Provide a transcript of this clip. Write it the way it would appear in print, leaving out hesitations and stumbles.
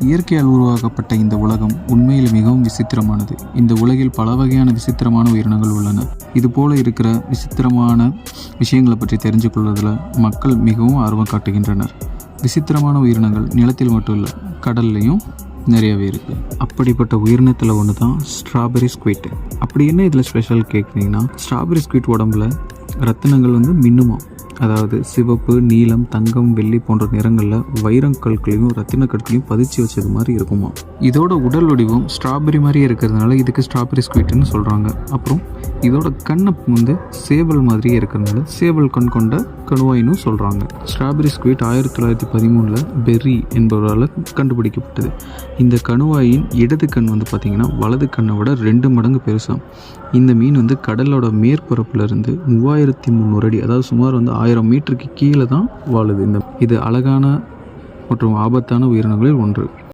இயற்கையால் உருவாக்கப்பட்ட இந்த உலகம் உண்மையில் மிகவும் விசித்திரமானது. இந்த உலகில் பல வகையான விசித்திரமான உயிரினங்கள் உள்ளன. இது போல இருக்கிற விசித்திரமான விஷயங்களை பற்றி தெரிஞ்சு கொள்வதில் மக்கள் மிகவும் ஆர்வம் காட்டுகின்றனர். விசித்திரமான உயிரினங்கள் நிலத்தில் மட்டும் இல்லை, கடல்லையும் நிறையவே இருக்குது. அப்படிப்பட்ட உயிரினத்தில் ஒன்று தான் ஸ்ட்ராபெரி ஸ்குவிட். அப்படி என்ன இதில் ஸ்பெஷல் கேட்குறீங்கன்னா, ஸ்ட்ராபெரி ஸ்குவிட் உடம்புல ரத்தினங்கள் மின்னுமா. அதாவது சிவப்பு, நீலம், தங்கம், வெள்ளி போன்ற நிறங்களில் வைரக்கற்களையும் ரத்தின கற்களையும் பதிச்சு வச்சது மாதிரி இருக்குமா. இதோட உடல் வடிவம் ஸ்ட்ராபெரி மாதிரியே இருக்கிறதுனால இதுக்கு ஸ்ட்ராபெரி ஸ்குவிட்னு சொல்கிறாங்க. அப்புறம் இதோட கண்ணை சேவல் மாதிரியே இருக்கிறதுனால சேவல் கண் கொண்ட கணுவாயின்னு சொல்கிறாங்க. ஸ்ட்ராபெரி ஸ்குவிட் 1913 பெர்ரி என்பவரால் கண்டுபிடிக்கப்பட்டது. இந்த கணுவாயின் இடது கண் பார்த்திங்கன்னா வலது கண்ணை விட 2 மடங்கு பெருசாக. இந்த மீன் கடலோட மேற்பரப்புலேருந்து 3300 அடி, அதாவது சுமார் 1000 மீட்டருக்கு கீழே தான் வாழுது. இது அழகான மற்றும் ஆபத்தான உயிரினங்களில் ஒன்று.